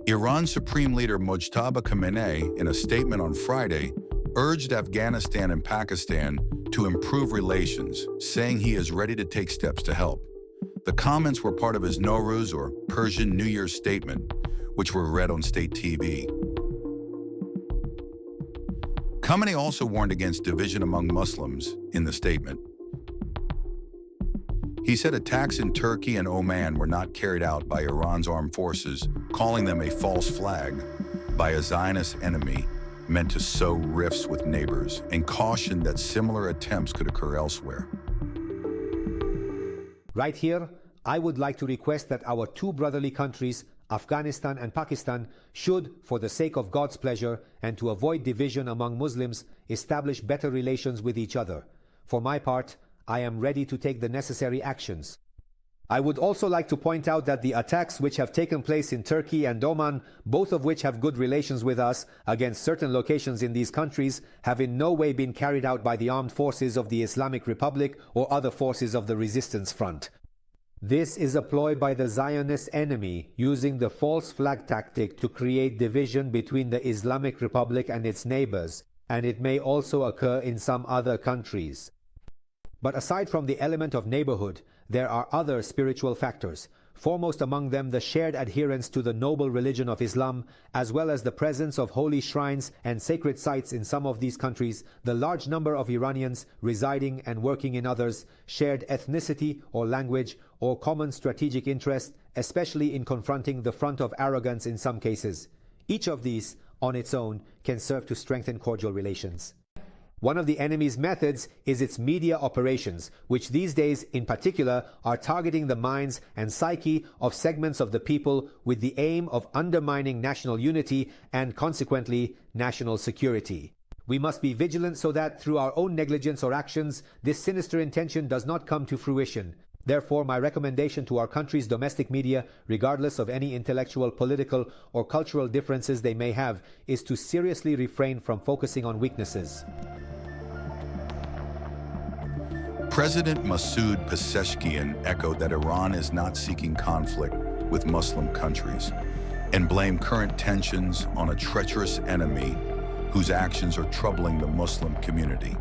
Iran's Supreme Leader Mojtaba Khamenei, in a statement on Friday, urged Afghanistan and Pakistan to improve relations, saying he is ready to take steps to help. The comments were part of his Nowruz, or Persian New Year statement, which were read on state TV. Khamenei also warned against division among Muslims in the statement. He said attacks in Turkey and Oman were not carried out by Iran's armed forces, calling them a false flag by a Zionist enemy meant to sow rifts with neighbors, and cautioned that similar attempts could occur elsewhere. Right here, I would like to request that our two brotherly countries, Afghanistan and Pakistan, should, for the sake of God's pleasure and to avoid division among Muslims, establish better relations with each other. For my part, I am ready to take the necessary actions. I would also like to point out that the attacks which have taken place in Turkey and Oman, both of which have good relations with us, against certain locations in these countries, have in no way been carried out by the armed forces of the Islamic Republic or other forces of the resistance front. This is a ploy by the Zionist enemy, using the false flag tactic to create division between the Islamic Republic and its neighbors, and it may also occur in some other countries. But aside from the element of neighborhood, there are other spiritual factors, foremost among them the shared adherence to the noble religion of Islam, as well as the presence of holy shrines and sacred sites in some of these countries, the large number of Iranians residing and working in others, shared ethnicity or language, or common strategic interest, especially in confronting the front of arrogance in some cases. Each of these, on its own, can serve to strengthen cordial relations. One of the enemy's methods is its media operations, which these days in particular are targeting the minds and psyche of segments of the people with the aim of undermining national unity and consequently national security. We must be vigilant so that through our own negligence or actions, this sinister intention does not come to fruition. Therefore, my recommendation to our country's domestic media, regardless of any intellectual, political, or cultural differences they may have, is to seriously refrain from focusing on weaknesses. President Masoud Pezeshkian echoed that Iran is not seeking conflict with Muslim countries and blamed current tensions on a treacherous enemy whose actions are troubling the Muslim community.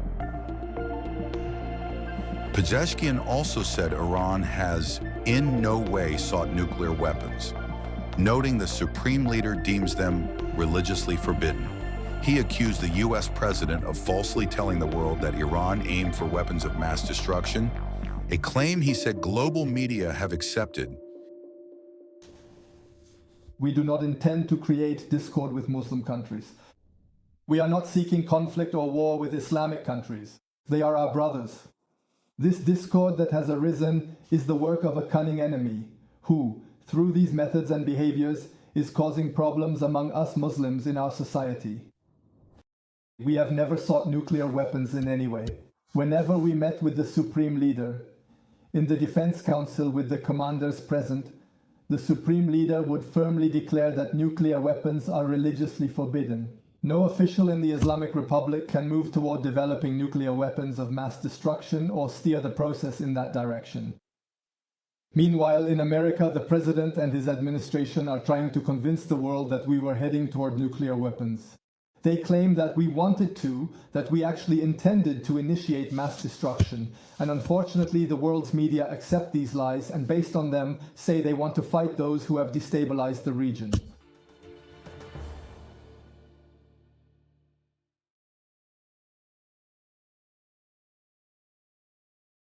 Pezeshkian also said Iran has in no way sought nuclear weapons, noting the Supreme Leader deems them religiously forbidden. He accused the U.S. president of falsely telling the world that Iran aimed for weapons of mass destruction, a claim he said global media have accepted. We do not intend to create discord with Muslim countries. We are not seeking conflict or war with Islamic countries. They are our brothers. This discord that has arisen is the work of a cunning enemy who, through these methods and behaviors, is causing problems among us Muslims in our society. We have never sought nuclear weapons in any way. Whenever we met with the Supreme Leader, in the Defense Council with the commanders present, the Supreme Leader would firmly declare that nuclear weapons are religiously forbidden. No official in the Islamic Republic can move toward developing nuclear weapons of mass destruction or steer the process in that direction. Meanwhile, in America, the President and his administration are trying to convince the world that we were heading toward nuclear weapons. They claim that we wanted to, that we actually intended to initiate mass destruction, and unfortunately the world's media accept these lies and based on them say they want to fight those who have destabilized the region.